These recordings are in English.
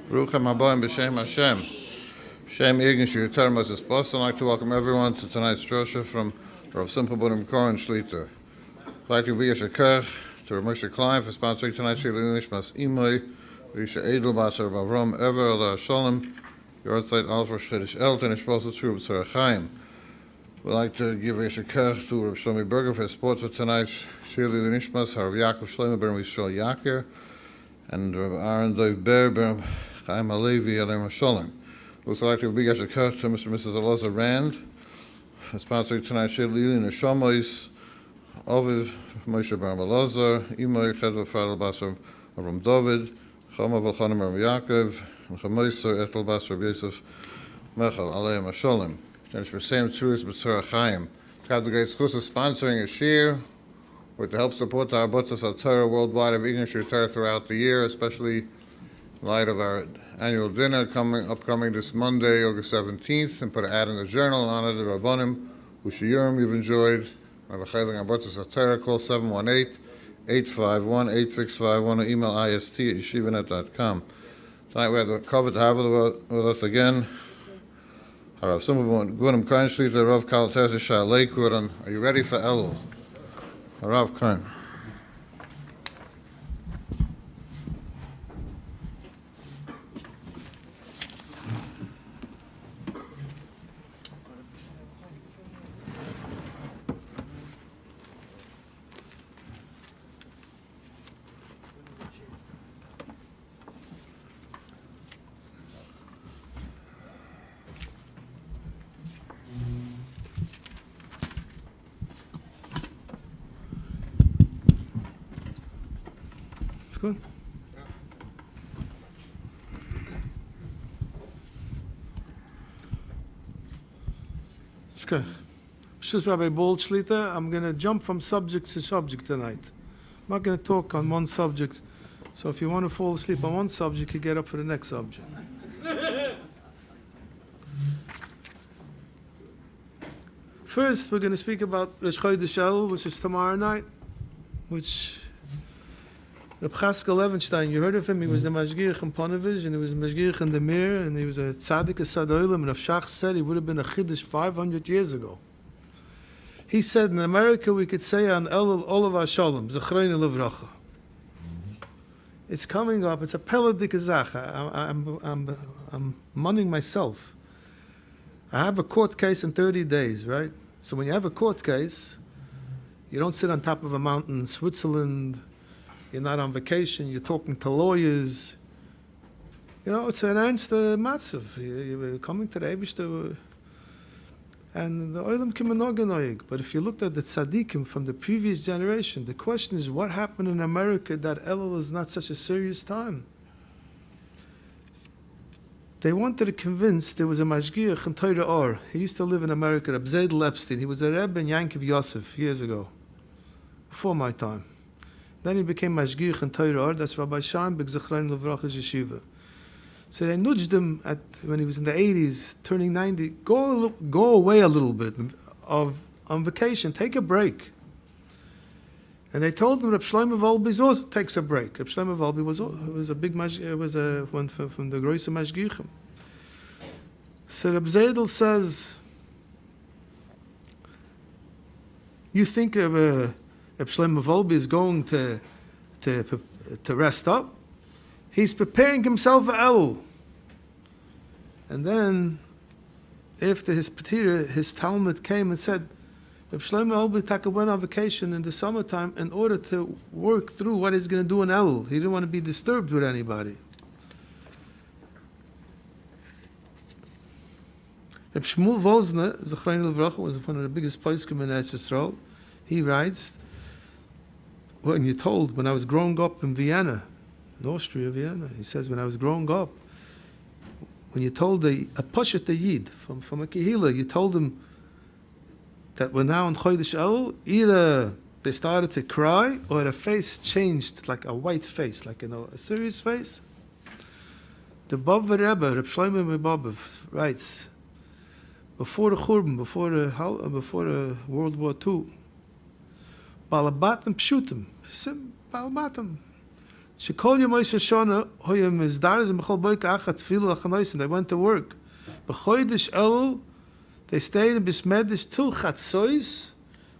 Ruchem Habayim B'Shem Hashem. Shem Irgin Shiyuter Moses Plus. I'd like to welcome everyone to tonight's drosha from Rabbi Simcha Bunim Cohen Shlita. I'd like to be a shekach to Rabbi Moshe Klein for sponsoring tonight's Elul Nishmas Imoi, Risha Edel Basar Bavrom Ever Allah Shalom, your outside Alpha Shchedish Elton, and Shpos Tzur B'Tzar Chaim. We'd like to give a shekach to Rabbi Shlomi Berger for support for tonight's Elul Nishmas, Harav Yaakov Shlomo Ben Yisrael Yaker, and Rabbi Aaron Dov Ber Ben Chaim Alevi Alem HaSholem. We'd also like to give a shekach to Mr. and Mrs. Elazar Rand for sponsoring tonight's Elul Nishamos, Aviv Moshe Bar Elazar, Imoy Chedva Fadel Basar Avram David, Chama V'Chanim Rabbi Yaakov, and Chamoiser Etel Basar Yosef Mechel Alem HaSholem. Thanks for saying truth B'Tzar Chaim. To have the great schus of sponsoring a shir, or to help support our Botzas HaTorah worldwide of Ignish Torah throughout the year, especially in light of our annual dinner upcoming this Monday, August 17th, and put an ad in the journal in honor of the Rabbanim, whose shiurim you've enjoyed. Have a chayling on Botzas HaTorah, call 718-851-8651, or email ist@yeshivanet.com. Tonight we have the cover to have with us again. Rabbi Simcha Bunim Cohen Shlita, Rav Kalates Shah Lakewood. Are you ready for Elul? Rav Cohen. Good. Shkach. Shus Rabbi Bol Shlita, I'm going to jump from subject to subject tonight. I'm not going to talk on one subject, so if you want to fall asleep on one subject, you get up for the next subject. First, we're going to speak about Rosh Chodesh Elul, which is tomorrow night, which Reb Chaskell Levenstein, you heard of him, he was the Mashgiach in Ponevezh, and he was the Mashgiach in the Mir, and he was a tzaddik Asad Olam, and Rav Shach said he would have been a Chiddush 500 years ago. He said, in America we could say on Elul Olav Shalom, Zechreinu Livracha. It's coming up, it's a peladik zach. I'm munning myself. I have a court case in 30 days, right? So when you have a court case, you don't sit on top of a mountain in Switzerland. You're not on vacation, you're talking to lawyers. You know, it's an ernst matzav. You're coming to the Eibishter, and the Olam Kimanoganoig. But if you looked at the tzaddikim from the previous generation, the question is, what happened in America that Elul is not such a serious time? They wanted to convince there was a mashgiach in Torah Or. He used to live in America, Reb Zedel Epstein. He was a Rebbe in Yankiv Yosef years ago, before my time. Then he became Mashgiach in Torah Or, that's Rabbi Sheinberg, Zechrein Levracha's yeshiva. So they nudged him when he was in the 80s, turning 90, go away a little bit on vacation, take a break. And they told him Reb Shlomo Wolbe also takes a break. Reb Shlomo Wolbe was a big one from the Große Mashgiachim. So Reb Zedel says, you think Reb Shlomo Wolbe is going to rest up? He's preparing himself for Elul. And then, after his Petira, his Talmud came and said, Reb Shlomo Wolbe went on vacation in the summertime in order to work through what he's going to do in Elul. He didn't want to be disturbed with anybody. Reb Shmuel Wolzner, Zechrein Levracha, was one of the biggest poskim in Eretz Yisrael. He writes, when you're told, when I was growing up in Vienna, in Austria, Vienna, he says, when I was growing up, when you told a Pashat Yid from a Kehila, you told them that we're now in Chodesh Elul, either they started to cry or their face changed like a white face, like a serious face. The Baba Rebbe, Reb Shlomo Mebabov, writes, before the Churban, before the World War II, Balabatim Pshutim, Balabatim, Shekol Yom Shana Hoyam Mizdaris and Bechol Boika Achat Tefillah Lachanoisin. They went to work. B'chodesh Elul, they stayed in Bismedish till Chatzois,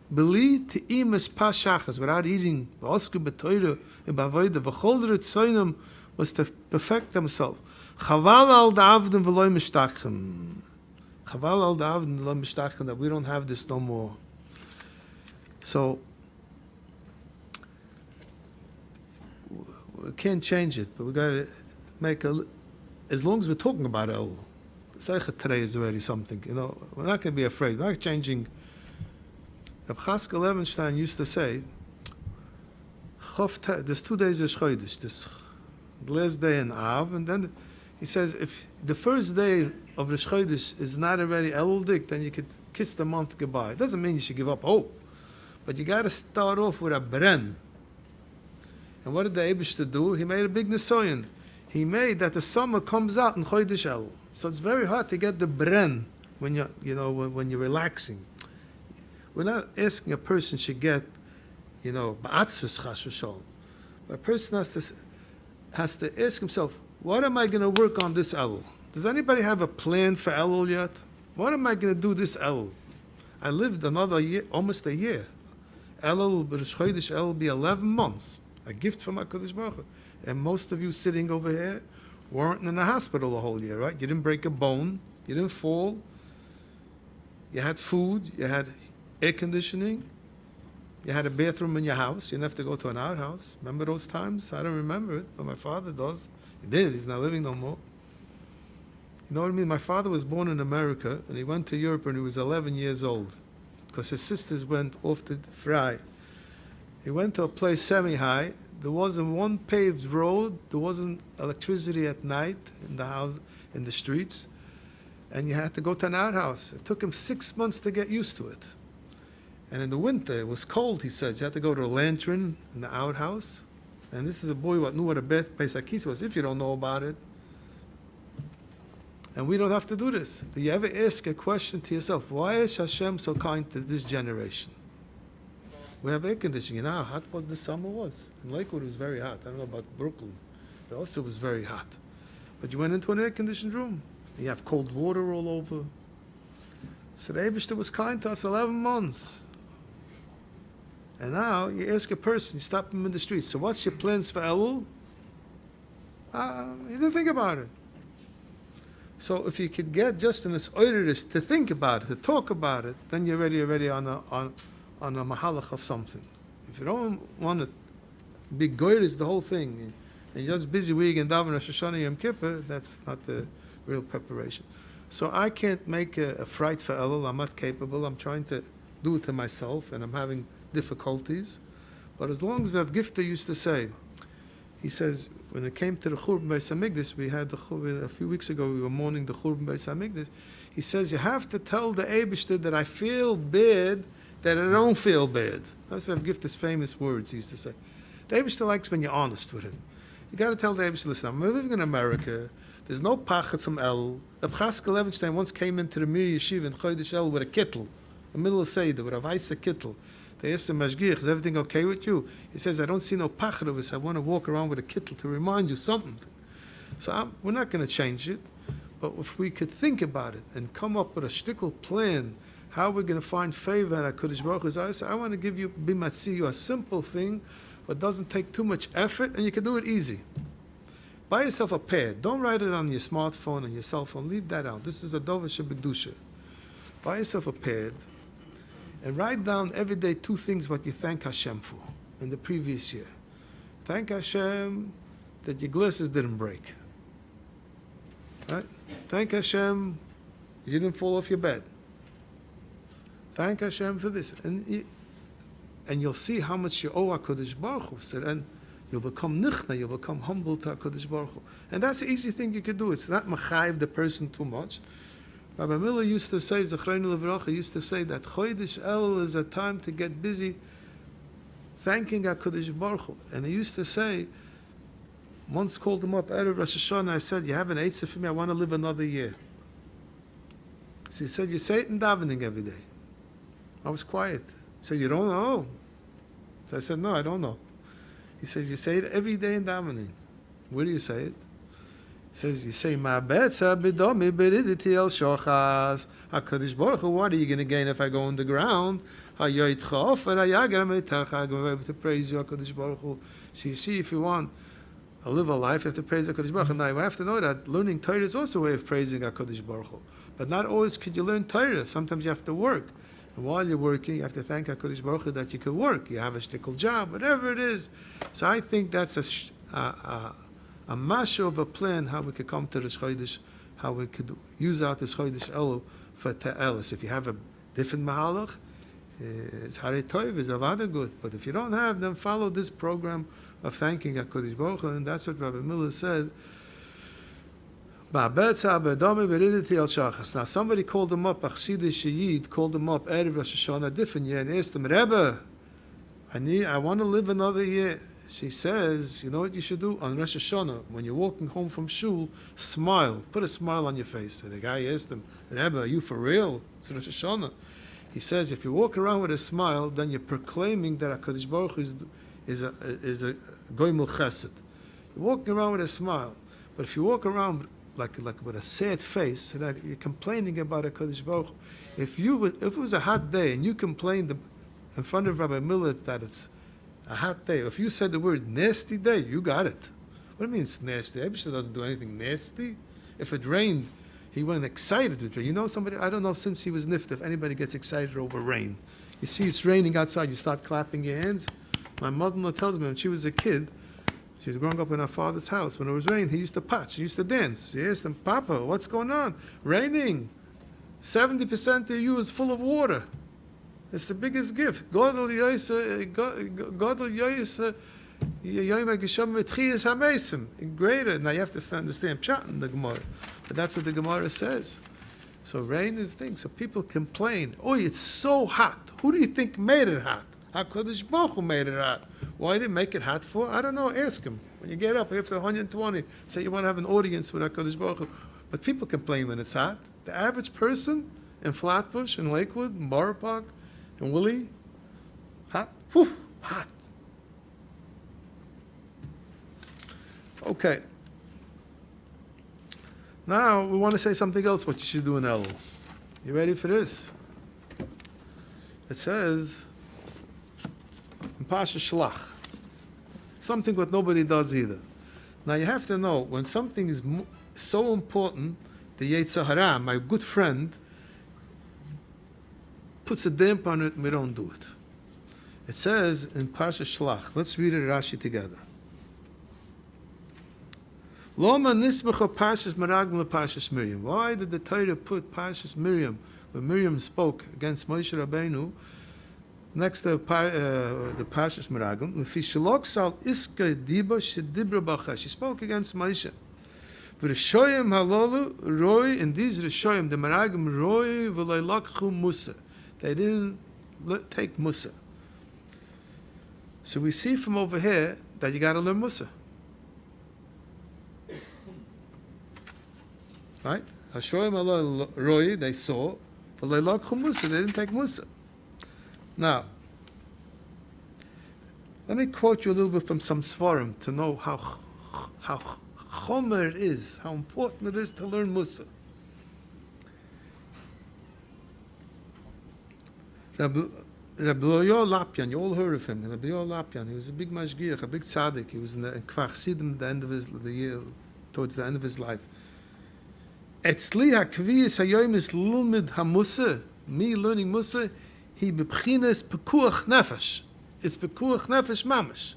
Beli Te'imas Pashachas, without eating. V'osku B'toyre and B'avoida. V'chol Ritzoinam was to perfect themselves. Chaval al da'avdim v'loy mishtachim. Chaval al da'avdim v'loy mishtachim, that we don't have this no more. So, we can't change it, but we got to make as long as we're talking about Elul. Seicha today is already something, we're not going to be afraid. We're not changing. Rabbi Simcha Levenstein used to say, there's 2 days of Chodesh, this last day in Av, and then he says, if the first day of Rosh Chodesh is not already Elul Dik, then you could kiss the month goodbye. It doesn't mean you should give up hope, but you got to start off with a bren. And what did the Eibishter do? He made a big nisoyan. He made that the summer comes out in Chodesh Elul. So it's very hard to get the bren when you're relaxing. We're not asking a person should get, ba'atzvus chas v'sholom. But a person has to ask himself, what am I going to work on this Elul? Does anybody have a plan for Elul yet? What am I going to do this Elul? I lived another year, almost a year. Elul, Rosh Chodesh Elul will be 11 months. A gift from HaKadosh Baruch Hu. And most of you sitting over here weren't in a hospital the whole year, right? You didn't break a bone. You didn't fall. You had food. You had air conditioning. You had a bathroom in your house. You didn't have to go to an outhouse. Remember those times? I don't remember it, but my father does. He did. He's not living no more. You know what I mean? My father was born in America, and he went to Europe when he was 11 years old because his sisters went off to fry. He went to a place semi-high. There wasn't one paved road. There wasn't electricity at night in the house, in the streets. And you had to go to an outhouse. It took him 6 months to get used to it. And in the winter, it was cold, he says. You had to go to a lantern in the outhouse. And this is a boy who knew what a Beis Hakis was, if you don't know about it. And we don't have to do this. Do you ever ask a question to yourself, why is Hashem so kind to this generation? We have air conditioning. You know how hot was this summer was? In Lakewood it was very hot. I don't know about Brooklyn. But also it was very hot. But you went into an air-conditioned room. And you have cold water all over. So the Eibishter was kind to us 11 months. And now you ask a person, you stop him in the street, so what's your plans for Elul? He didn't think about it. So if you could get just in this oiris to think about it, to talk about it, then you're already on a mahalach of something. If you don't want to be goyris the whole thing, and you're just busy week and daven Rosh Hashanah Yom Kippur, that's not the real preparation. So I can't make a fright for Elul. I'm not capable. I'm trying to do it to myself, and I'm having difficulties. But as long as Rav Gifter used to say, he says, when it came to the Churban Beis Hamikdash, we had a few weeks ago, we were mourning the Churban Beis Hamikdash. He says, you have to tell the Eibishter that I feel bad, that I don't feel bad. That's Rav Gifter's famous words he used to say. The Eibishter likes when you're honest with him. You got to tell the Eibishter, listen, I'm living in America. There's no pachet from Elul. Rav Chaska Levenstein once came into the Mir Yeshiva in Chodesh Elul with a kittel, a middle of Seder, with a weiße kittel. They asked him, Mashgiach, is everything okay with you? He says, I don't see no pachet of us. I want to walk around with a kittel to remind you something. So we're not going to change it, but if we could think about it and come up with a shtickle plan, how we're going to find favor at HaKadosh Baruch Hu, I want to give you, you a simple thing, but doesn't take too much effort, and you can do it easy. Buy yourself a pad. Don't write it on your smartphone and your cell phone. Leave that out. This is a Dover Shebekdusha. Buy yourself a pad and write down every day 2 things what you thank Hashem for in the previous year. Thank Hashem that your glasses didn't break. Right? Thank Hashem you didn't fall off your bed. Thank Hashem for this. And you'll see how much you owe HaKadosh Baruch Hu. So then you'll become nichna, you'll become humble to HaKadosh Baruch Hu. And that's the easy thing you can do. It's not machayiv the person too much. Rabbi Miller used to say, Zechreinu Levracha used to say that Chodesh Elul is a time to get busy thanking HaKadosh Baruch Hu. And he used to say, once called him up, Erev Rosh Hashanah, I said, you have an eitzah for me, I want to live another year. So he said, you say it in davening every day. I was quiet. He said, you don't know? So I said, no, I don't know. He says, you say it every day in davening. Where do you say it? He says, you say, Ma betza b'domi b'riditi el shochas. HaKadosh Baruch Hu, what are you going to gain if I go on the ground? HaYoitcha ofer hayager meitacha. I'm going to be able to praise you, HaKadosh Baruch Hu. So you see, if you want to live a life, you have to praise HaKadosh Baruch Hu. Now, you have to know that learning Torah is also a way of praising HaKadosh Baruch Hu. But not always could you learn Torah. Sometimes you have to work. And while you're working, you have to thank HaKadosh Baruch Hu that you could work. You have a shtickle job, whatever it is. So I think that's a masha of a plan how we could come to this Chodesh, how we could use out this Chodesh Elul for Te'elis. If you have a different mahalach, it's Harei Tov, it's Avada good. But if you don't have, then follow this program of thanking HaKadosh Baruch Hu. And that's what Rabbi Miller said. Now somebody called him up, Achsidish Shayid, called him up Erev Rosh Hashanah, a different year, and asked him, Rebbe, I want to live another year. She says, you know what you should do on Rosh Hashanah, when you're walking home from shul, smile, put a smile on your face. And the guy asked him, Rebbe, are you for real? It's Rosh Hashanah. He says, if you walk around with a smile, then you're proclaiming that HaKadosh Baruch Hu is a goymel chesed. You're walking around with a smile. But if you walk around like with a sad face, and you're complaining about HaKadosh Baruch Hu, if it was a hot day and you complained in front of Rabbi Miller that it's a hot day, if you said the word nasty day, you got it. What do you mean it's nasty? Abishah doesn't do anything nasty. If it rained, he went excited with rain. You know somebody, I don't know since he was nift if anybody gets excited over rain. You see it's raining outside, you start clapping your hands. My mother-in-law tells me when she was a kid, she was growing up in her father's house. When it was raining, he used to patch, he used to dance. She asked him, Papa, what's going on? Raining. 70% of you is full of water. It's the biggest gift. Godel Yoysa, greater. Now you have to understand Pshat in the Gemara. But that's what the Gemara says. So rain is the thing. So people complain, oh, it's so hot. Who do you think made it hot? HaKadosh Baruch Hu made it hot. Why did he make it hot for? I don't know. Ask him. When you get up after 120, say you want to have an audience with HaKadosh Baruch Hu. But people complain when it's hot. The average person in Flatbush, in Lakewood, in Borough Park, in Willie, hot? Whew, hot. Okay. Now we want to say something else what you should do in Elul. You ready for this? It says in Pasha Shlach, something what nobody does either. Now you have to know, when something is so important, the Yetzer Hara, my good friend, puts a damp on it and we don't do it. It says in Pasha Shlach, let's read it Rashi together. Loma nisbacha Parshas Meraglim Parshas Miriam. Why did the Torah put Parshas Miriam, when Miriam spoke against Moshe Rabbeinu, next to the Parshas Meraglim? Lefi shalok sal iska diba shedibra bacha. She spoke against Moshe. V'rishoyim halalu roi, and these Rishoyim, the Meraglim roi v'loi lakchu musa. They didn't take musa. So we see from over here that you got to learn musa. Right? Hashoyim Allah Roy, they saw, but they lakhu Musa, they didn't take Musa. Now, let me quote you a little bit from some Svarim to know how chomer it is, how important it is to learn Musa. Rabbi Loyo Lapyan, you all heard of him. Rabbi Loyo Lapyan, he was a big mashgiach, a big tzaddik. He was in the Kfar Chassidim at the end of the year, towards the end of his life. Etzli hakviyas hayoyim is lulmid hamusa. Me learning Musa, he bebchines pekuach nefesh. It's pekuach nefesh mamash.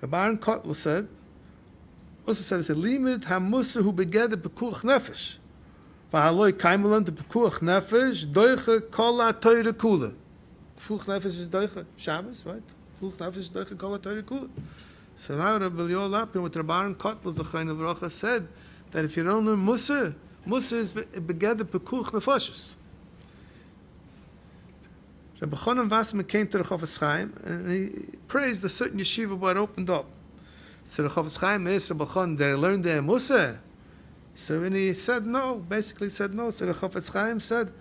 Baron Kotler said, it's a limit hamusa who began the pekuach nefesh. V'haloi kaimelan the pekuach nefesh doiche kol ha-Torah kula. Pekuach nefesh is doiche Shabbos, right? Pekuach nefesh is doiche kol ha-Torah kula. So now Rabbi Yoel Lapin with Rabbaran Kotler Zachayin of Rocha said that if you don't learn Musa, Musa is beged the pekuch nefashis. Rabbi Chonan Wasserman came to the Chofetz Chaim and he praised the certain yeshiva what opened up. So the Chofetz Chaim asked Rabbi Chonan, did they learn their Musa? So when he said no, basically said no, so the Chofetz Chaim said,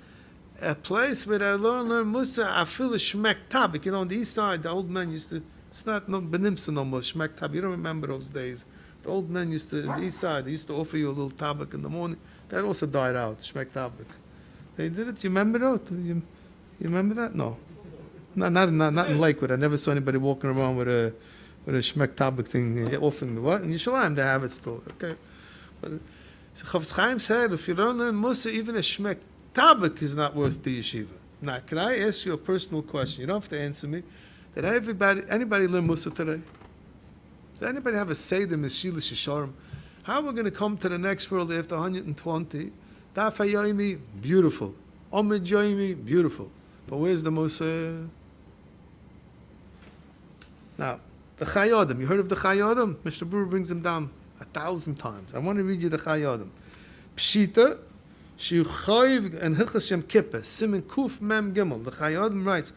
a place where I learn musar. I feel a shmek tabik. On the east side, the old men used to. It's not no benimsa no more. Shmek tabik. You don't remember those days. The old men used to, on the east side, they used to offer you a little tabak in the morning. That also died out. Shmek tabik. They did it. You remember that? You remember that? No. Not in Lakewood. I never saw anybody walking around with a shmek tabak thing offering me. What? In Yerushalayim they have it still. Okay. But Chofetz Chaim said, if you don't learn Musa, even a shmek tabak is not worth the yeshiva. Now, can I ask you a personal question? You don't have to answer me. Did anybody learn Musa today? Does anybody have a Seder Meshila Shisharim? How are we going to come to the next world after 120? Daf HaYomi, beautiful. Omid Yomi, beautiful. But where's the Musa? Now, the Chayodim. You heard of the Chayodim? Mr. Brewer brings them down 1,000 times. I want to read you the Chayodim. Pshita, Shuchayiv and Hilchas Yom Kippur, Simen Kuf Mem Gimel. The Chayodim writes,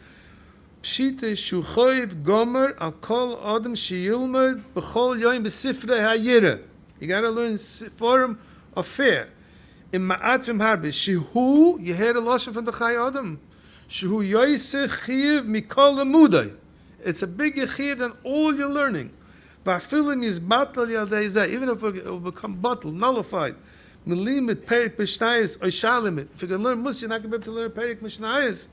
Pshita Shuchayiv Gomer Al Kol Adam Sheyilmud B'chol Yoim B'Sifrei HaYira. You got to learn Forum of Fair. In Ma'at V'im Harbe, Shehu, you hear the Lashon from the Chayodim. Shehu Yoiseh Chiyiv Mikol Lemudai. It's a bigger chiyiv than all you're learning. Va'afilim is batal yaldei, even if it will become batal, nullified. Melimit perik mishnayis oishalimit. If you can learn Musa, you're not going to be able to learn perik mishnayis.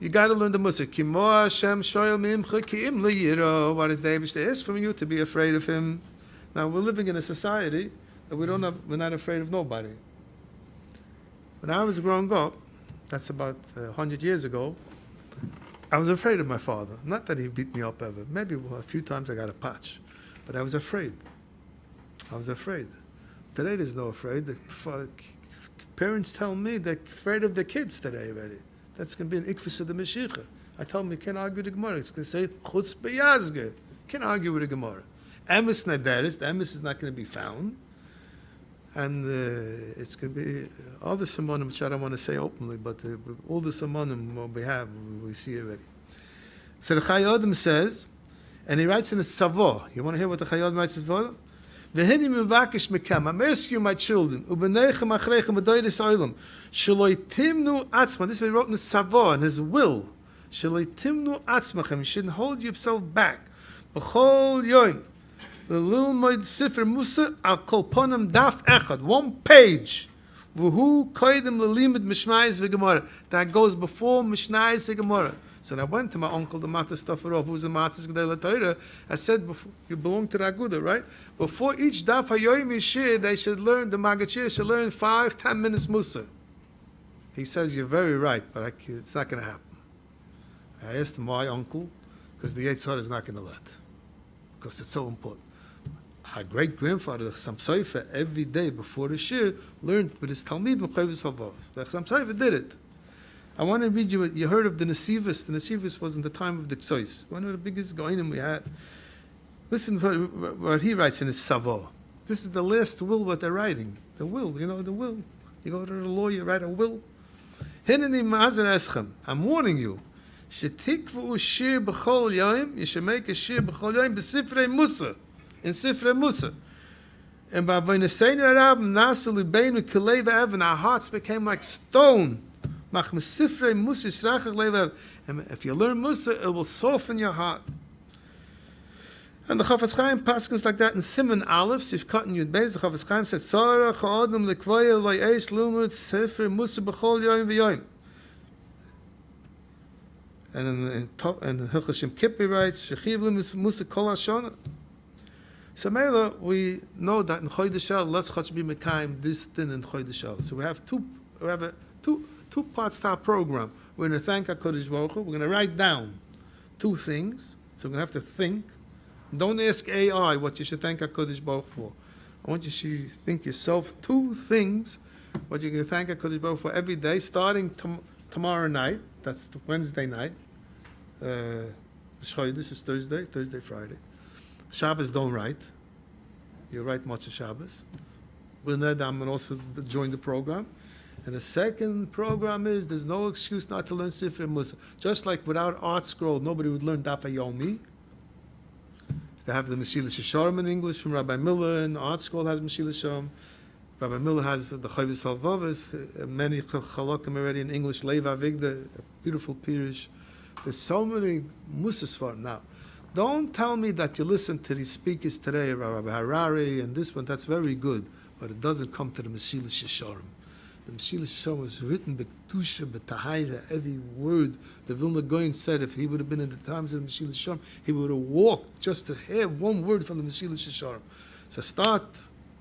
You got to learn the Musa. Kimo Hashem shoyel mimcha ki'im liyiro. What is the Eibishter ask from you? To be afraid of him. Now we're living in a society that we're not afraid of nobody. When I was growing up, that's about 100 years ago, I was afraid of my father. Not that he beat me up ever. Maybe a few times I got a patch. But I was afraid. I was afraid. Today there's no afraid. The parents tell me they're afraid of their kids today already. That's going to be an ikvus of the Mashiach. I tell them you can't argue with the Gemara. It's going to say, chutz b'yazge. You can't argue with the Gemara. Emes nederis. The emes is not going to be found. And it's going to be all the simonim, which I don't want to say openly, but all the simonim we have, we see already. So the Chayodim says, and he writes in the Savo. You want to hear what the Chayodim writes in the Savo? V'hini mivakish mekem. I'm asking you, my children, u'b'neichem achreichem b'doydes oilam, shaloi timnu atzma. This is what he wrote in the Savo, in his will. Shaloi timnu atzmachem. You shouldn't hold yourself back. B'chol yoim. The little moed Sifra Musa al kolponim daf echad, 1 page. V'hu koydem lelimud mishnayis v'gemara. That goes before mishnayis v'gemara. So I went to my uncle, the Matas Stafarov, who's the Matas G'day Torah. I said, you belong to the Aguda, right? Before each daf hayomi shir, they should learn, the Magachir should learn 5-10 minutes Musa. He says, you're very right, but it's not going to happen. I asked my uncle, because the Yetzer Hara is not going to let. Because it's so important. Our great-grandfather, the Chassam Sofer, every day before the Shir, learned with his Talmid, Mechavis Halvos. The Chassam Sofer did it. I want to read you what you heard of the Nesivos. The Nesivos was in the time of the Ksois. One of the biggest goinim we had. Listen to what he writes in his Savo. This is the last will what they're writing. The will, the will. You go to the law, you write a will. Hineni ma'azer eschem. I'm warning you. Shetikvu shir b'chol yoim. You should make a shir b'chol yoim b'sifrei Musa. In Sifrei Musa. And by Vayneseinu Arab, Nasa Libeinu Kilei V'evan, our hearts became like stone. Mach Sifrei Musa Yisrachach Lei. And if you learn Musa, it will soften your heart. And the Chofetz Chaim paskins like that in Siman Aleph, Sifkat and Yud Beis. The Chofetz Chaim said, Sora Cha'adam Lekvoya Loi Eish Lilmud Sifrei Musa B'chol Yoim V'yoim. And in Hilchos Yom Kippur writes, Shechiv Lim Musa Kol HaShana. So Mela, we know that in Chodesh El, let's be Mekayim this thing in Chodesh El. So we have two parts to our program. We're going to thank HaKadosh Baruch Hu. We're going to write down 2 things. So we're going to have to think. Don't ask AI what you should thank HaKadosh Baruch Hu for. I want you to think yourself 2 things what you're going to thank HaKadosh Baruch Hu for every day, starting tomorrow night. That's Wednesday night. Chodesh is Thursday, Friday. Shabbos don't write. You write Motzei Shabbos. I'm going to also join the program. And the second program is there's no excuse not to learn Sifrei Musa. Just like without Art Scroll, nobody would learn Daf HaYomi. They have the Mesilas Yesharim in English from Rabbi Miller, and Art Scroll has Mesilas Yesharim. Rabbi Miller has the Chavis Halvavis, many Chalakim already in English, Leva Vigda, a beautiful Pirish. There's so many musas for him. Now, don't tell me that you listen to these speakers today, Rabbi Harari and this one, that's very good, but it doesn't come to the Mesilas Yesharim. The Mesilas Yesharim was written, the Kedusha, the Tahira, every word. The Vilna Gaon said if he would have been in the times of the Mesilas Yesharim, he would have walked just to hear one word from the Mesilas Yesharim. So start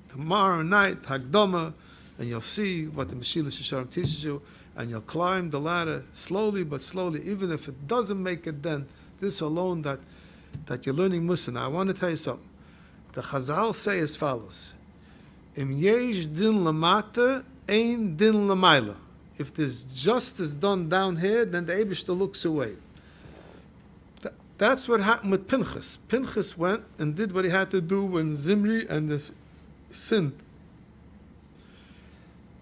tomorrow night, Hagdama, and you'll see what the Mesilas Yesharim teaches you, and you'll climb the ladder slowly but slowly, even if it doesn't make it then, this alone that you're learning Musa. Now I want to tell you something. The Chazal say as follows, Im yesh din lamata, ein din lamayla. If there's justice done down here, then the Eibishter looks away. That's what happened with Pinchas. Pinchas went and did what he had to do when Zimri and the sinned.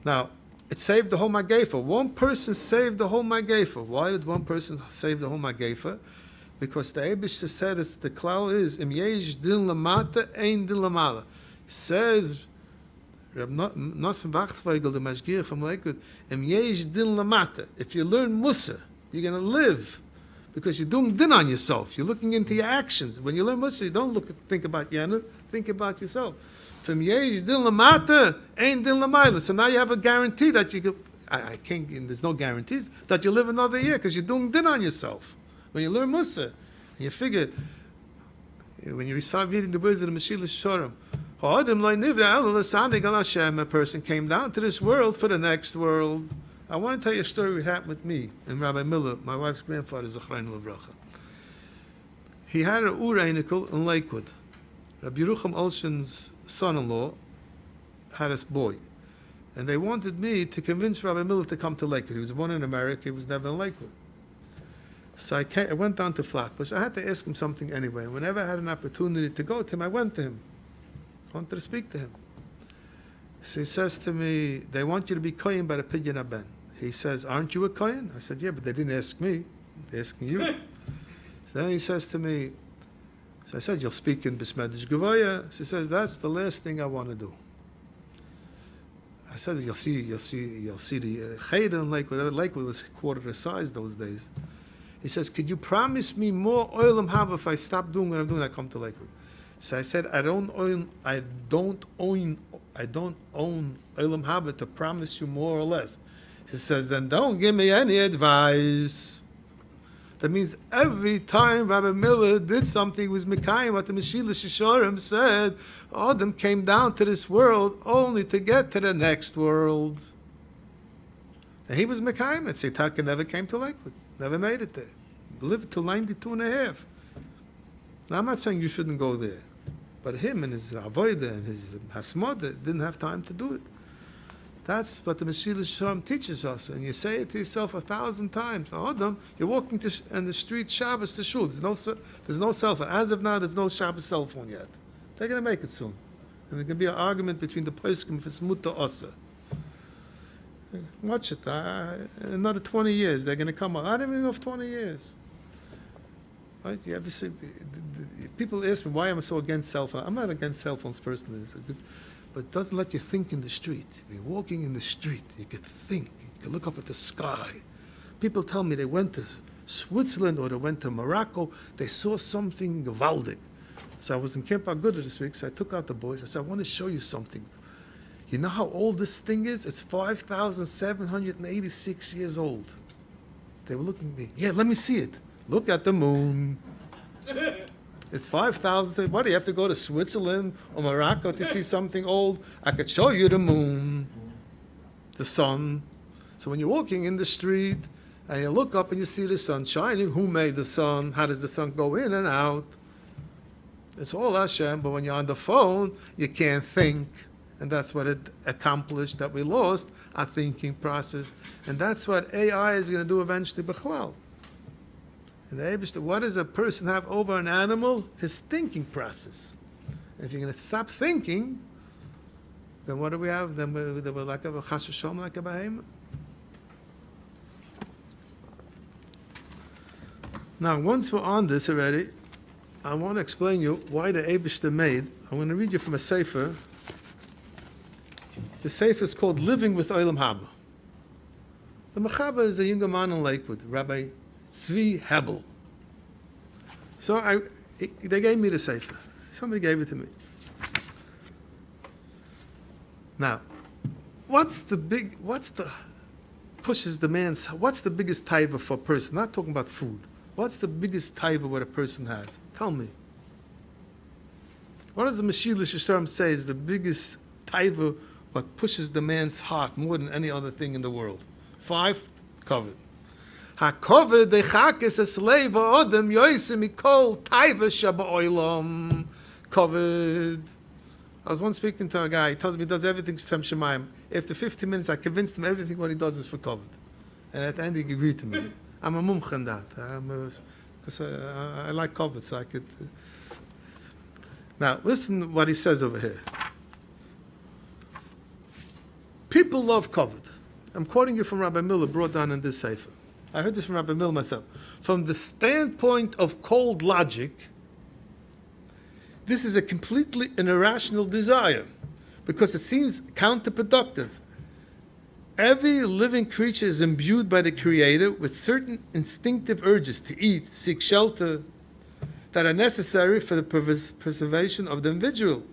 Now, it saved the whole Magefa. One person saved the whole Magefa. Why did one person save the whole Magefa? Because the Eibishter said the klal is Im yesh din lamata, ein din lamala. Says Reb Nosson Wachtweigel, the Mashgiach from Lakewood, Im yesh din lamata. If you learn Musa, you're going to live. Because you're doing din on yourself. You're looking into your actions. When you learn Musa, you don't think about Yana, think about yourself. From yesh din lamata, ein din lamayla. So now you have a guarantee that you can, I can't, there's no guarantees, that you live another year because you're doing din on yourself. When you learn Musa, and you figure, when you start reading the words of the Mesilas Yesharim, a person came down to this world for the next world. I want to tell you a story that happened with me and Rabbi Miller, my wife's grandfather, Zachrein Levracha. He had an Ur-Einikel in Lakewood. Rabbi Yerucham Olshen's son-in-law had a boy. And they wanted me to convince Rabbi Miller to come to Lakewood. He was born in America, he was never in Lakewood. So I went down to Flatbush. I had to ask him something anyway. Whenever I had an opportunity to go to him, I went to him. I wanted to speak to him. So he says to me, they want you to be Kohen by the Pidyon Aben. He says, aren't you a Kohen? I said, yeah, but they didn't ask me. They're asking you. So then he says to me, so I said, you'll speak in Besmedish Gevaya. So he says, that's the last thing I want to do. I said, you'll see the Cheder in Lakewood. Lakewood was quarter the size those days. He says, could you promise me more oilam haba if I stop doing what I'm doing, I come to Lakewood? So I said, I don't own oilam haba to promise you more or less. He says, then don't give me any advice. That means every time Rabbi Miller did something, he was Mekayim, what the Mesilas Yesharim said, Adam came down to this world only to get to the next world. And he was Mekayim, and Seitaka never came to Lakewood. Never made it there. Lived till 92 and a half. Now, I'm not saying you shouldn't go there. But him and his avodah and his hasmada didn't have time to do it. That's what the Mesilas Yesharim teaches us. And you say it to yourself 1,000 times. Adam, you're walking in the street Shabbos to shul. There's no cell phone. As of now, there's no Shabbos cell phone yet. They're going to make it soon. And there's going to be an argument between the poskim if it's muta osa. Watch it. Another 20 years, they're going to come up. I don't even know if 20 years. Right? You ever see, people ask me why I'm so against cell phones. I'm not against cell phones personally, but it doesn't let you think in the street. If you're walking in the street, you could think. You could look up at the sky. People tell me they went to Switzerland or they went to Morocco. They saw something gewaldig. So I was in Camp Aguda this week, so I took out the boys. I said, I want to show you something. You know how old this thing is? It's 5,786 years old. They were looking at me. Yeah, let me see it. Look at the moon. It's 5,000. What, do you have to go to Switzerland or Morocco to see something old? I could show you the moon, the sun. So when you're walking in the street and you look up and you see the sun shining, who made the sun? How does the sun go in and out? It's all Hashem, but when you're on the phone, you can't think. And that's what it accomplished, that we lost our thinking process. And that's what AI is going to do eventually, b'chlal. And the Eibishter, what does a person have over an animal? His thinking process. If you're going to stop thinking, then what do we have? Then we're like a chas v'shalom, like a behemoth. Now, once we're on this already, I want to explain you why the Eibishter made. I'm going to read you from a sefer The sefer is called Living with Olam Haba. The Mechaber is a younger man in Lakewood, Rabbi Tzvi Hebel. So they gave me the sefer. Somebody gave it to me. Now, what's the biggest taiva for a person? Not talking about food. What's the biggest taiva what a person has? Tell me. What does the Meshilish Yisharim say is the biggest taiva what pushes the man's heart more than any other thing in the world? 5, covet. HaKovet dechakes a slave ha'odem yoyse mikol taiva shaba'olam. Covet. I was once speaking to a guy, he tells me he does everything Shem Shemayim. After 15 minutes, I convinced him everything what he does is for covet. And at the end, he agreed to me. I'm a mumch in that. Because I like covet, so I could... Now, listen what he says over here. People love covet. I'm quoting you from Rabbi Miller, brought down in this sefer. I heard this from Rabbi Miller myself. From the standpoint of cold logic, this is a completely an irrational desire because it seems counterproductive. Every living creature is imbued by the Creator with certain instinctive urges to eat, seek shelter, that are necessary for the preservation of the individual.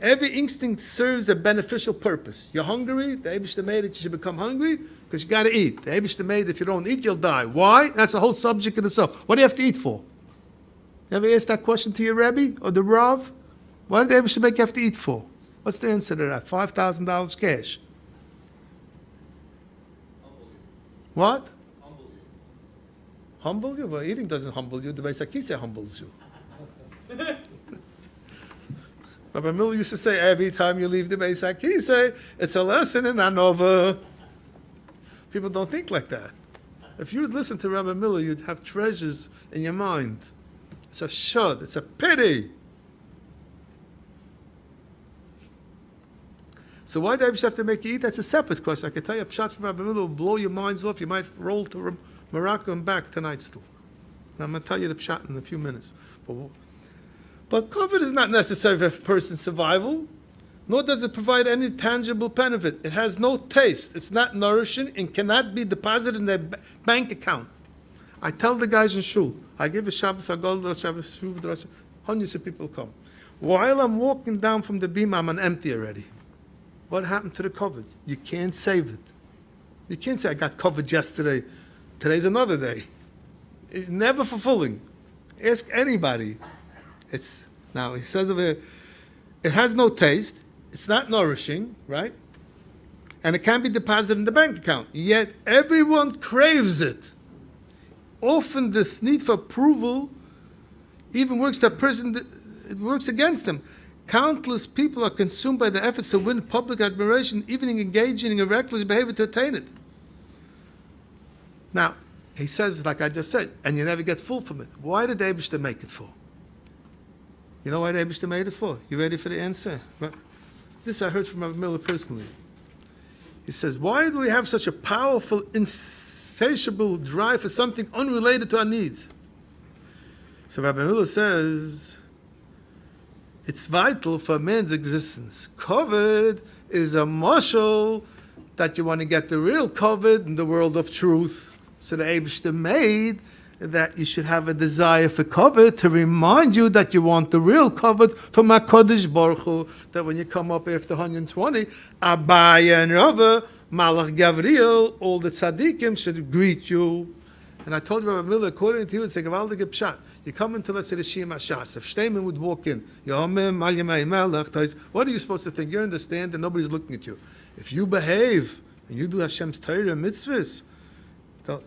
Every instinct serves a beneficial purpose. You're hungry, the Eibishter made it, you should become hungry because you got to eat. The Eibishter made if you don't eat, you'll die. Why? That's the whole subject in itself. What do you have to eat for? You ever asked that question to your Rebbe or the Rav? What did the Eibishter make you have to eat for? What's the answer to that? $5,000 cash. What? Humble you? Well, eating doesn't humble you. The Beis HaKisei humbles you. Rabbi Miller used to say, every time you leave the Beis HaKisei, it's a lesson in Anova. People don't think like that. If you would listen to Rabbi Miller, you'd have treasures in your mind. It's a shud. It's a pity. So why do I have to make you eat? That's a separate question. I can tell you a pshat from Rabbi Miller will blow your minds off. You might roll to Morocco and back tonight still. And I'm going to tell you the pshat in a few minutes. But covet is not necessary for a person's survival, nor does it provide any tangible benefit. It has no taste. It's not nourishing and cannot be deposited in their bank account. I tell the guys in shul, I give a Shabbos, Shabbos, hundreds of people come. While I'm walking down from the bima, I'm on empty already. What happened to the covet? You can't save it. You can't say, I got covered yesterday. Today's another day. It's never fulfilling. Ask anybody. Now, he says over here, it has no taste. It's not nourishing, right? And it can't be deposited in the bank account. Yet everyone craves it. Often this need for approval even works it works against them. Countless people are consumed by the efforts to win public admiration, even engaging in a reckless behavior to attain it. Now, he says, like I just said, and you never get full from it. Why did Eibishter make it for? You know why Eibishter made it for? You ready for the answer? Well, this I heard from Rabbi Miller personally. He says, why do we have such a powerful, insatiable drive for something unrelated to our needs? So Rabbi Miller says, it's vital for man's existence. Covet is a mashal that you want to get the real covet in the world of truth. So the Eibishter made that you should have a desire for covet to remind you that you want the real covet from HaKadosh Baruch Hu, that when you come up after 120, Abaya and Rava, Malach Gavriel, all the tzaddikim should greet you. And I told Rabbi Miller, according to you, it's a gewaldige pshat. You come into, let's say, the Shema Shas. If Shteiman would walk in, what are you supposed to think? You understand and nobody's looking at you. If you behave and you do Hashem's Torah and mitzvahs,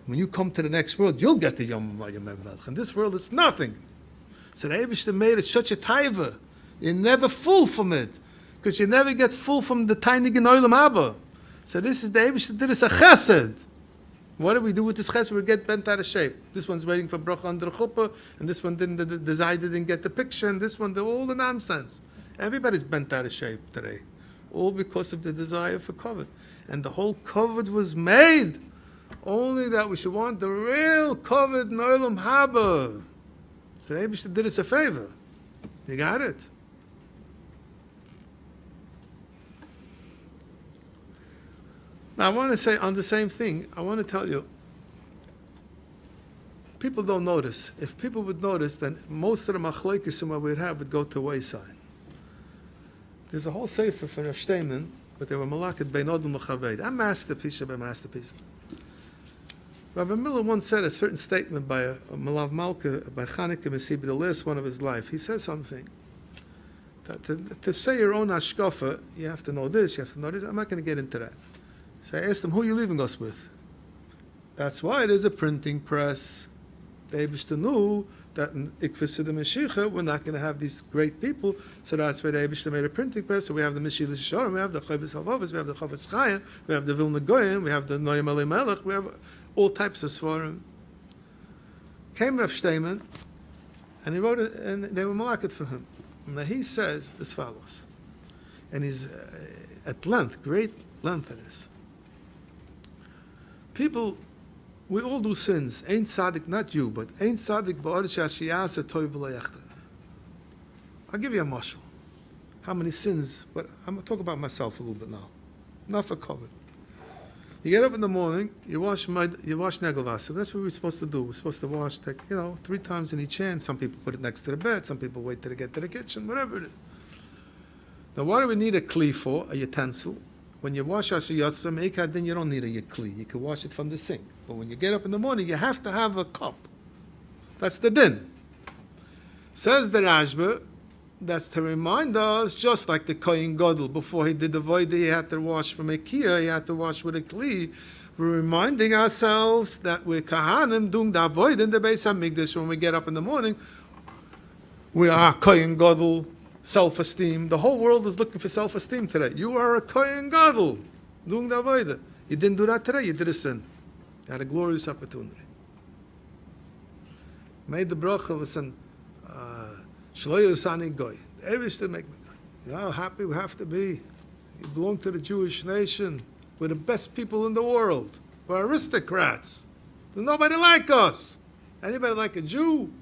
when you come to the next world, you'll get the Yom Melech. In this world, it's nothing. So the Eibishter made it such a taiva. You're never full from it, because you never get full from the tiny Olam Haba. So this is the Eibishter did this a chesed. What do we do with this chesed? We get bent out of shape. This one's waiting for bracha under the chuppah, and this one didn't. The Zayda didn't get the picture, and this one, all the nonsense. Everybody's bent out of shape today, all because of the desire for covet. And the whole covet was made only that we should want the real covet in Olam Haba. So the Eibishter did us a favor. You got it? Now, I want to say on the same thing, I want to tell you, people don't notice. If people would notice, then most of the machlokes we'd have would go to the wayside. There's a whole sefer for Rav Steinman, but they were malakad bein odom l'chaved. A masterpiece of a masterpiece. Rabbi Miller once said a certain statement by a Malav Malka, by Chanukah Mesibi, the last one of his life. He said something. That to say your own hashkafa, you have to know this, you have to know this. I'm not going to get into that. So I asked him, who are you leaving us with? That's why there's a printing press. The Eibishter knew that in Ikvah the Mashiach, we're not going to have these great people, so that's why the Eibishter made a printing press. So we have the Meshillah Shorim, we have the Chavis Halvavas, we have the Chavis Chayim, we have the Vilna Goyim, we have the Noyam Alei Melech, we have all types of Svarim. Came Rav Steinman, and he wrote it, and they were malakit for him. Now he says as follows, and he's at length, great length in this. People, we all do sins. Ain't tzaddik, not you, but ain't tzaddik ba'or she'ashiyasa toiv v'lo. I'll give you a mashal. How many sins? But I'm going to talk about myself a little bit now. Not for COVID. You get up in the morning, you wash negelvasa. That's what we're supposed to do. We're supposed to wash, 3 times in each hand. Some people put it next to the bed. Some people wait till they get to the kitchen. Whatever it is. Now, what do we need a kli for? A utensil. When you wash ashiyasa meikad, then you don't need a kli. You can wash it from the sink. But when you get up in the morning, you have to have a cup. That's the din. Says the Rashba, that's to remind us, just like the Kohen Gadol, before he did the voida, he had to wash from a kiyah, he had to wash with a kli. We're reminding ourselves that we're kahanim doing the voida in the Beis Hamikdash. When we get up in the morning, we are Kohen Gadol, self-esteem. The whole world is looking for self-esteem today. You are a Kohen Gadol doing the voida. You didn't do that today, you did a sin. You had a glorious opportunity. Made the bracha, listen, Shloyo Sani Goy. Every still make me go. You know how happy we have to be. You belong to the Jewish nation. We're the best people in the world. We're aristocrats. There's nobody like us. Anybody like a Jew?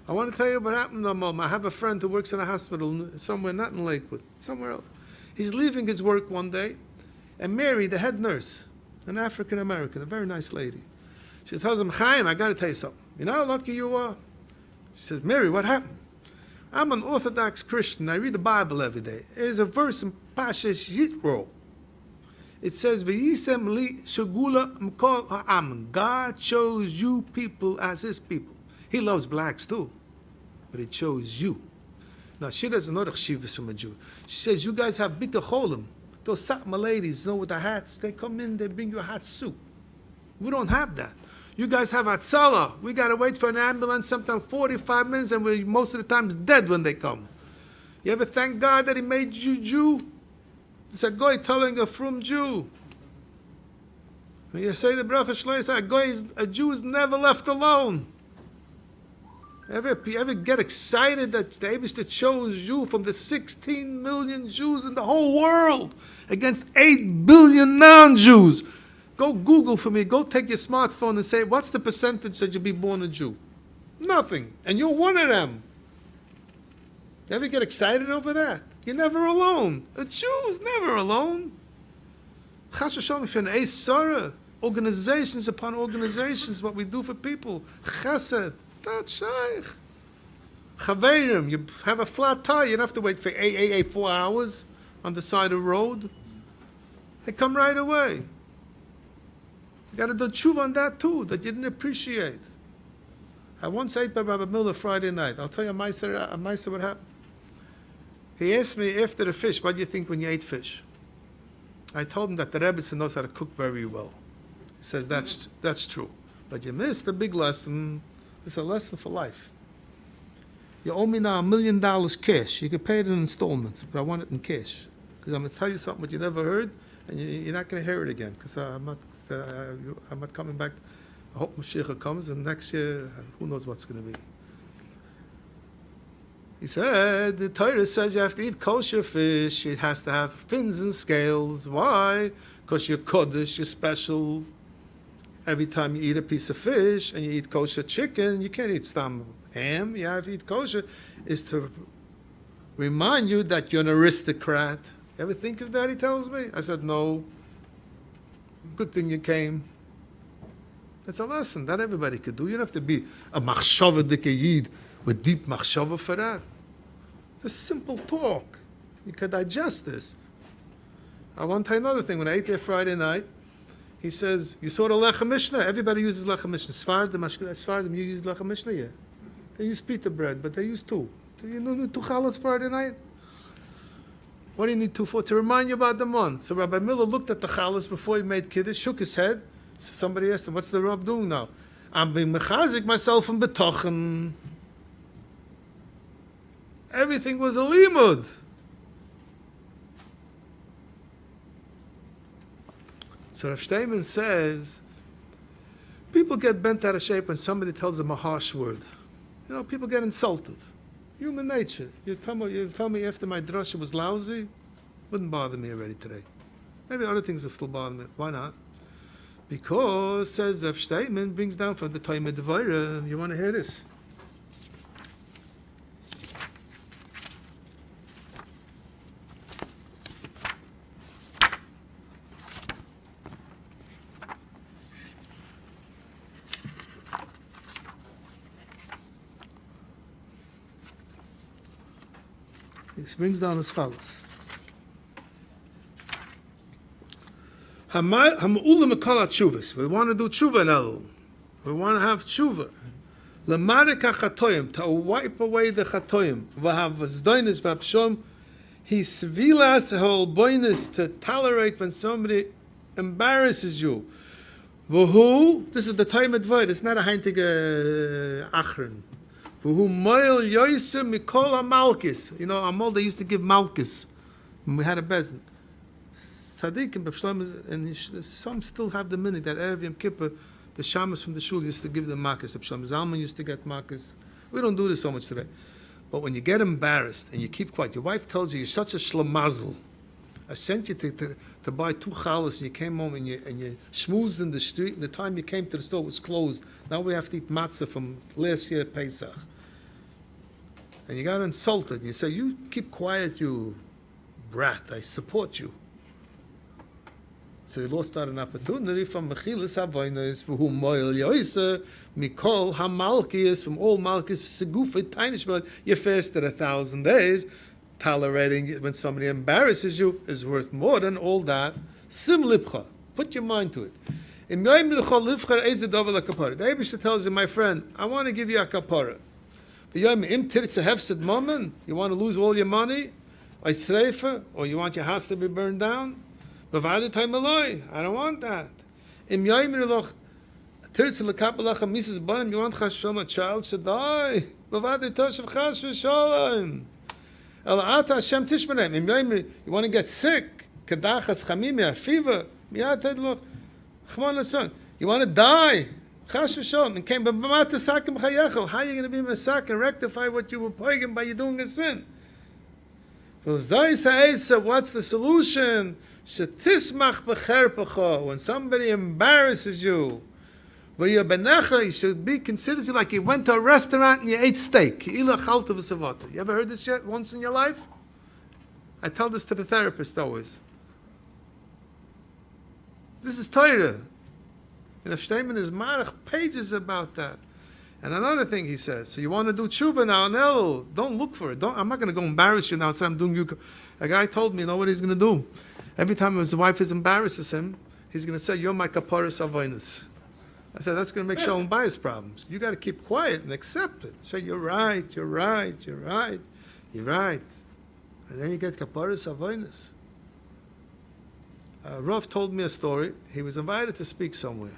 I want to tell you what happened. I have a friend who works in a hospital somewhere, not in Lakewood, somewhere else. He's leaving his work one day, and Mary, the head nurse, an African American, a very nice lady, she tells him, Chaim, I got to tell you something. You know how lucky you are? She says, Mary, what happened? I'm an Orthodox Christian. I read the Bible every day. There's a verse in Pasha's Yitro. It says, "V'yisem li shegula m'kol ha'am." God chose you people as His people. He loves blacks too, but He chose you. Now she doesn't know the chshivas from a Jew. She says, "You guys have big cholim. Those Satma ladies, with the hats. They come in, they bring you a hot soup. We don't have that. You guys have Atzala. We got to wait for an ambulance, sometimes 45 minutes, and we're most of the time dead when they come. You ever thank God that He made you Jew? It's a guy telling a frum Jew. When you say the bracha shleis, a Jew is never left alone. You ever get excited that the Eibishter chose you from the 16 million Jews in the whole world against 8 billion non-Jews? Go Google for me. Go take your smartphone and say, what's the percentage that you'll be born a Jew? Nothing. And you're one of them. You ever get excited over that? You're never alone. A Jew is never alone. Chas v'shalom, if you're an Eis Sarah, organizations upon organizations, what we do for people. Chesed, that's shaykh. Chaverim, you have a flat tire, you don't have to wait for 4 hours on the side of the road. They come right away. You got to do tshuva on that too, that you didn't appreciate. I once ate by Rabbi Miller Friday night. I'll tell you a meiser what happened. He asked me after the fish, what do you think when you ate fish? I told him that the Rebbe knows how to cook very well. He says, that's true. But you missed a big lesson. It's a lesson for life. You owe me now $1 million cash. You can pay it in installments, but I want it in cash. Because I'm going to tell you something that you never heard, and you're not going to hear it again, because I'm not coming back. I hope Mashiach comes, and next year, who knows what's going to be. He said, the Torah says you have to eat kosher fish. It has to have fins and scales. Why? Because you're Kodesh, you're special. Every time you eat a piece of fish and you eat kosher chicken, you can't eat stam ham. You have to eat kosher. Is to remind you that you're an aristocrat. You ever think of that, he tells me? I said, no. Good thing you came. That's a lesson that everybody could do. You don't have to be a machshava yid with deep machshava for that. It's a simple talk. You could digest this. I want to tell you another thing. When I ate there Friday night, he says, you saw the Lechem Mishnah? Everybody uses Lechem Mishnah. Sfardim, you use Lechem Mishnah? Yeah. They use pita bread, but they use two. Do you need two challahs Friday night? What do you need two for? To remind you about the month. So Rabbi Miller looked at the challahs before he made kiddush, shook his head. So somebody asked him, what's the Rav doing now? I'm being mechazik myself in betochen. Everything was a limud. So Rav Steinman says, people get bent out of shape when somebody tells them a harsh word. You know, people get insulted. Human nature. You tell me after my drasha was lousy, wouldn't bother me already today. Maybe other things will still bother me. Why not? Because, says Rav Steinman, brings down from the time of Devaira. You want to hear this? This brings down as follows. We want to do tshuva in Elul. We want to have tshuva. To wipe away the chatoim. To tolerate when somebody embarrasses you. This is the time of Dvoid. It's not a heintige achron. You know, Amol, they used to give malchus when we had a bezin. Tzaddikim, and some still have the minute that Erev Yom Kippur, the shamas from the shul used to give them malchus. Zalman used to get malchus. We don't do this so much today. But when you get embarrassed and you keep quiet, your wife tells you you're such a shlamazel. I sent you to buy 2 challahs and you came home and you schmoozed in the street, and the time you came to the store was closed. Now we have to eat matzah from last year Pesach. And you got insulted. You say, you keep quiet, you brat. I support you. So you lost out an opportunity from Mechilas Havonos, for whom Moel Yoisa, Mikol Hamalkias, from all Malkis, Segufit, Tainishbel, you fasted 1,000 days. Tolerating it when somebody embarrasses you is worth more than all that. Sim lipcha. Put your mind to it. The Eibusha tells you, my friend, I want to give you a kapara. You want to lose all your money, or you want your house to be burned down? I don't want that. You want a child should die. You want to get sick, fever. You want to die. How are you going to be masak and rectify what you were poiging by you doing a sin? What's the solution? When somebody embarrasses you, you should be considered like you went to a restaurant and you ate steak. You ever heard this yet once in your life? I tell this to the therapist always. This is Torah. And if Steinman is marach pages about that. And another thing he says, so you want to do tshuva now in Elul, don't look for it. I'm not going to go embarrass you now, so I'm doing you. A guy told me, you know what he's going to do? Every time his wife embarrasses him, he's going to say, you're my kaparas avoinus. I said, that's going to make shalom bias problems. You got to keep quiet and accept it. Say, you're right. And then you get kaparas avoinus. Rav told me a story. He was invited to speak somewhere.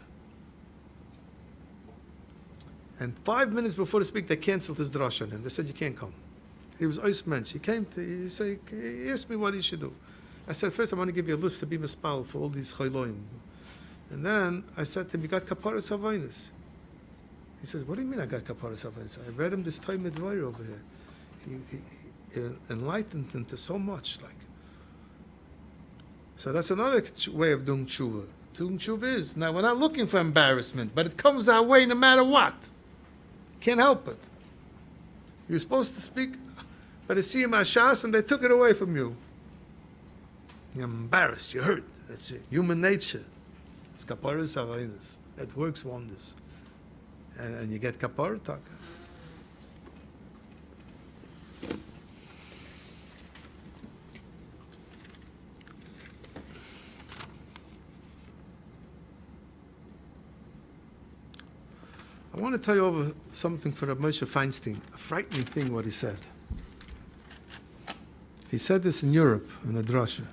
And 5 minutes before the speak, they canceled his drasha on him. They said, you can't come. He was ois mensch. He asked me what he should do. I said, first I want to give you a list to be mispal for all these chayloim. And then I said to him, you got kaparas havainis. He says, what do you mean I got kaparas havainis? I read him this time midvayr over here. He enlightened him to so much. So that's another way of doing tshuva. Doing tshuva is, now we're not looking for embarrassment, but it comes our way no matter what. Can't help it. You're supposed to speak, but see him ashas and they took it away from you. You're embarrassed, you're hurt. That's it. Human nature. It's kaparas avodas. It works wonders. And you get kapara taka. I want to tell you over something for Rabbi Moshe Feinstein, a frightening thing what he said. He said this in Europe, in a drasha.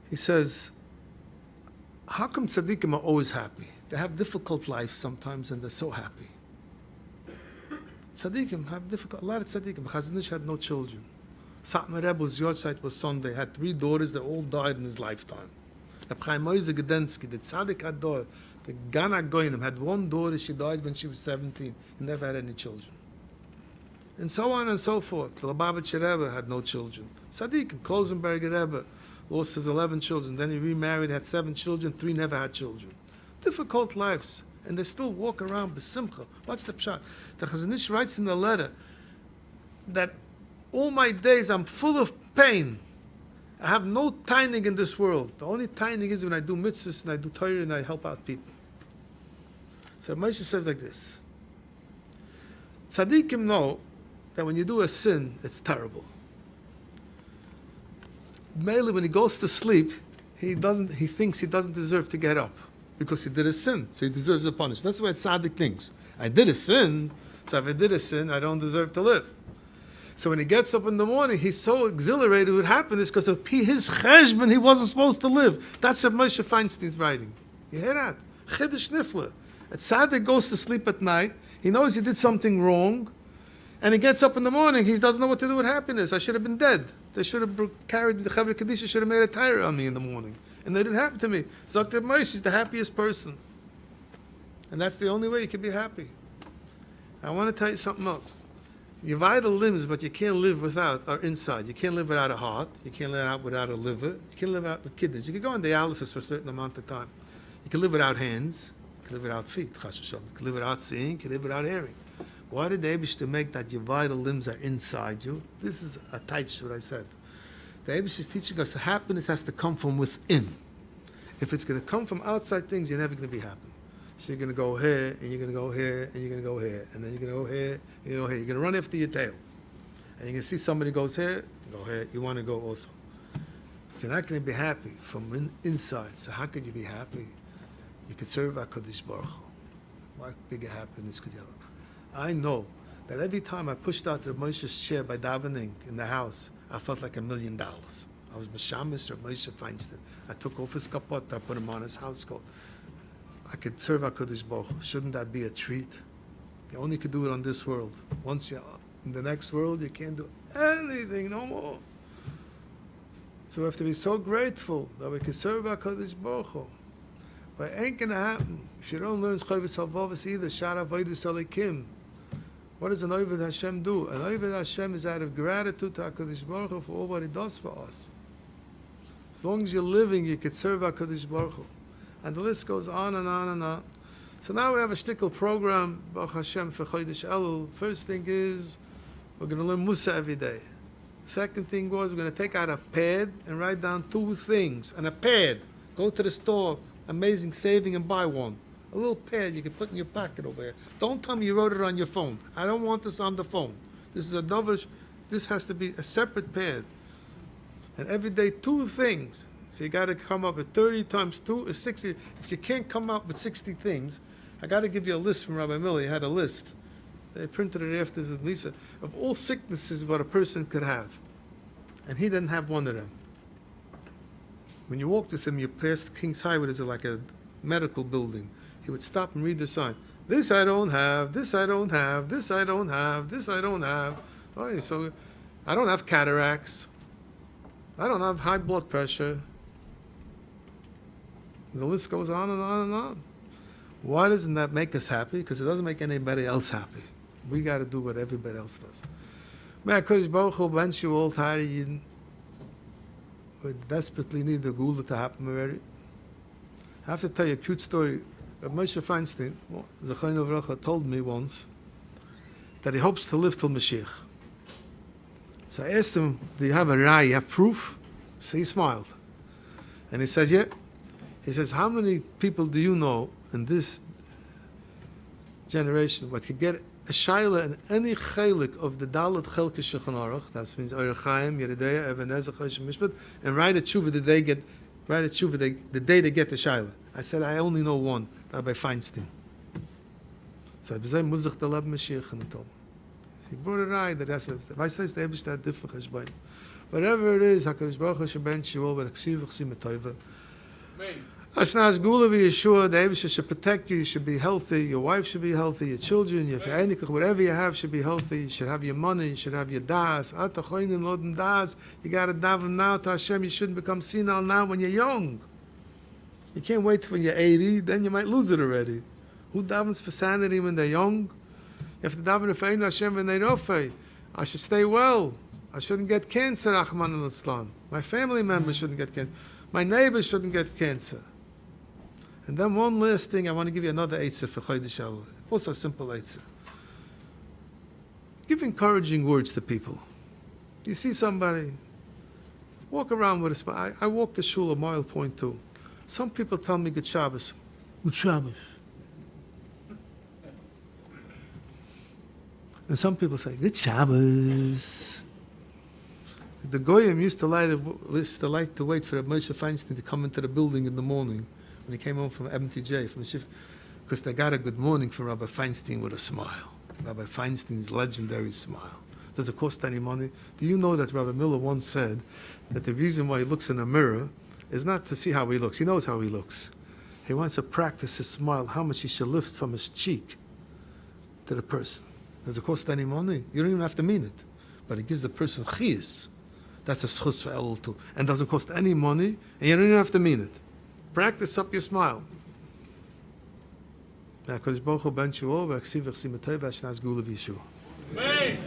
He says, how come tzaddikim are always happy? They have difficult lives sometimes and they're so happy. Tzaddikim have difficult, a lot of tzaddikim. Chazon Ish had no children. Satmar Rebbe's yahrzeit was Sunday, had 3 daughters that all died in his lifetime. Reb Chaim Moshe Gedensky, the tzaddik Hador, the Gana Goinim, had 1 daughter, she died when she was 17. He never had any children. And so on and so forth. The Lubavitcher Rebbe had no children. Tzaddikim, Klosenberger Rebbe, lost his 11 children. Then he remarried, had 7 children, 3 never had children. Difficult lives. And they still walk around b'simcha. Watch the pshat. The Chazon Ish writes in the letter that all my days I'm full of pain. I have no tainig in this world. The only tainig is when I do mitzvahs and I do Torah and I help out people. So Moshe says like this. Tzaddikim know that when you do a sin, it's terrible. Mainly when he goes to sleep, he thinks he doesn't deserve to get up because he did a sin, so he deserves a punishment. That's why tzaddik thinks. I did a sin, so if I did a sin, I don't deserve to live. So when he gets up in the morning, he's so exhilarated with happiness because of his cheshbon, he wasn't supposed to live. That's what Moshe Feinstein's writing. You hear that? Chiddush nifla. A tzaddik goes to sleep at night, he knows he did something wrong, and he gets up in the morning, he doesn't know what to do with happiness. I should have been dead. They should have carried the Chavre Kadisha, should have made a tire on me in the morning. And that didn't happen to me. So Dr. Moshe is the happiest person. And that's the only way you can be happy. I want to tell you something else. Your vital limbs, but you can't live without, are inside. You can't live without a heart. You can't live without a liver. You can't live without the kidneys. You can go on dialysis for a certain amount of time. You can live without hands. You can live without feet. You can live without seeing. You can live without hearing. Why did the Eibush to make that your vital limbs are inside you? This is a tight what I said. The Eibush is teaching us that happiness has to come from within. If it's going to come from outside things, you're never going to be happy. So you're going to go here, and you're going to go here, and you're going to go here, and then you're going to go here, and you go here. You're going to run after your tail. And you're going to see somebody goes here, go here, you want to go also. If you're not going to be happy from inside, so how could you be happy? You could serve HaKadosh Baruch Hu. What bigger happiness could you have? I know that every time I pushed out Reb Moshe's chair by davening in the house, I felt like $1 million. I was Meshamish Reb Moshe Feinstein. I took off his kapot, I put him on his house coat. I could serve HaKadosh Baruch Hu. Shouldn't that be a treat? You only could do it on this world. Once you're in the next world, you can't do anything, no more. So we have to be so grateful that we can serve HaKadosh Baruch Hu. But it ain't going to happen if you don't learn Chovos HaLevavos either, Shar Avodas Elikim. What does an Oved Hashem do? An Oved Hashem is out of gratitude to HaKadosh Baruch Hu for all what He does for us. As long as you're living, you can serve HaKadosh Baruch Hu. And the list goes on and on and on. So now we have a shtickle program, Baruch Hashem, for Chodesh Elul. First thing is, we're going to learn musar every day. Second thing was, we're going to take out a pad and write down 2 things. And a pad, go to the store, amazing saving, and buy one. A little pad you can put in your pocket over here. Don't tell me you wrote it on your phone. I don't want this on the phone. This is a dovish, this has to be a separate pad. And every day 2 things. So you got to come up with 30 times 2 is 60. If you can't come up with 60 things, I got to give you a list from Rabbi Miller. He had a list. They printed it after Lisa of all sicknesses what a person could have. And he didn't have one of them. When you walked with him, you passed King's Highway, there's like a medical building. He would stop and read the sign. This I don't have, this I don't have, this I don't have, this I don't have. Oh, so I don't have cataracts. I don't have high blood pressure. The list goes on and on and on. Why doesn't that make us happy? Because it doesn't make anybody else happy. We got to do what everybody else does. May HaKadosh Baruch Hu bench you all tired. We desperately need the gula to happen already. I have to tell you a cute story. Rabbi Moshe Feinstein, Zechariah Avrocha, told me once that he hopes to live till Mashiach. So I asked him, do you have a rai, you have proof? So he smiled. And he said, yeah. He says, how many people do you know in this generation what could get a shaila in any chalik of the Dalet Chelke Shulchan Aruch, that means Orach Chaim, Yeridea, Even Ezer, Choshen Mishpat, and write a tshuva the day the day they get the shaila? I said, I only know one, Rabbi Feinstein. So I said, Muzach the Lab Mashiach, and he told me. He brought a ride that has I says the Ebrish that different cheshbon. Whatever it is, HaKadosh Baruch Hu should bench you all, but Aksiv Chsim Tova. Ashnas Gula Yeshua, the Ebrish should protect you. You should be healthy. Your wife should be healthy. Your children, your family, whatever you have should be healthy. You should have your money. You should have your das. Ata Choinin Loden Das. You got to daven now to Hashem. You shouldn't become senile now when you're young. You can't wait till you're 80. Then you might lose it already. Who davens for sanity when they're young? You have to daven for Ein Hashem v'nei rofei. I should stay well. I shouldn't get cancer, Achman al-Islam. My family members shouldn't get cancer. My neighbors shouldn't get cancer. And then one last thing, I want to give you another eitzah for Chodesh Elul. Also a simple eitzah. Give encouraging words to people. You see somebody, walk around with a smile. I walk to shul a mile point too. Some people tell me Good Shabbos. Good Shabbos. And some people say, Good Shabbos. The Goyim used to like to wait for Moshe Feinstein to come into the building in the morning when he came home from MTJ, from the shift, because they got a good morning from Rabbi Feinstein with a smile. Rabbi Feinstein's legendary smile. Does it cost any money? Do you know that Rabbi Miller once said that the reason why he looks in a mirror is not to see how he looks. He knows how he looks. He wants to practice his smile, how much he should lift from his cheek to the person. Does it cost any money? You don't even have to mean it. But it gives the person chiyus. That's a schus for Elul too. And doesn't cost any money, and you don't even have to mean it. Practice up your smile. HaKadosh Baruch Hu bench you all, v'aksiv v'chsim etay v'ashnas gula v'yeshua. Amen.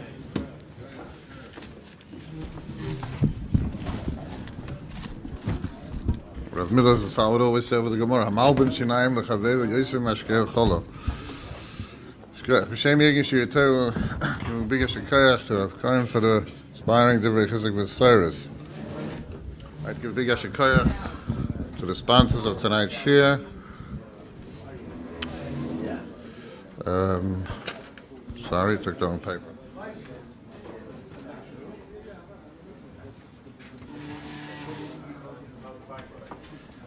Rav Miller Zalman would always say with the Gemara, Hamal ben Shinaim lechaveru Yosef mashkeh cholo. B'shem Yirgin Shiriteru, Bigash Shekayach to Rav Cohen for the inspiring Divrei Chizuk V'Seiris. I'd give Bigash Shekayach to the sponsors of tonight's shir. Sorry, took the wrong paper.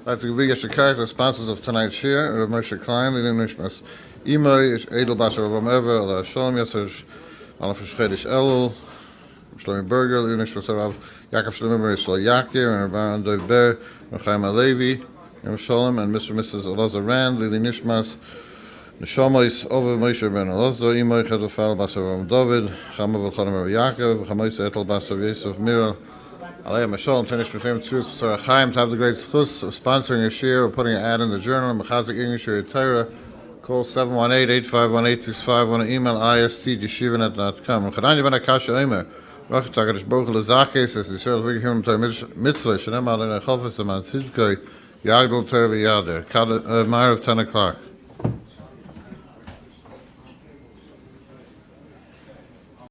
I'd like to give Bigash Shekayach to the sponsors of tonight's shir, Rav Moshe Klein, Lili Nishmas. Imoi is Edelbasser of Ever, Ala Shalom Yatzer, Ala Verschedish Elul, Shlomi Berger, Lili Nishmas Rav, Yaakov Shlomi Yisrael Yakir, and Rabban Dov Ber, Chaim Alevi, Yom Shalom, and Mr. and Mrs. Elazar Rand, Lili Nishmas, Neshamois Over Moshe Ben Elazar, Imoi Chedofal Basser Ram David, Chamav Elchanim Yaakov, Chamois Etel Basser Yosef Mira, Alayim Shalom, Tenish B'Fem Tzurus B'Sar Chaim, to have the great schus of sponsoring a shir or putting an ad in the journal, Mechazik English or Torah. Call 718-851-865. Want to email ist@yeshivanet.com. Chadani ben Akasha Omer. Rach Tagadish Bochel Zakes as the Sheriff Wiggy Human Torah Mitzvah. Shenem Alin Echofes Aman Tzidkoi Yagdol Torah V'Yader. Ma'ariv 10 o'clock.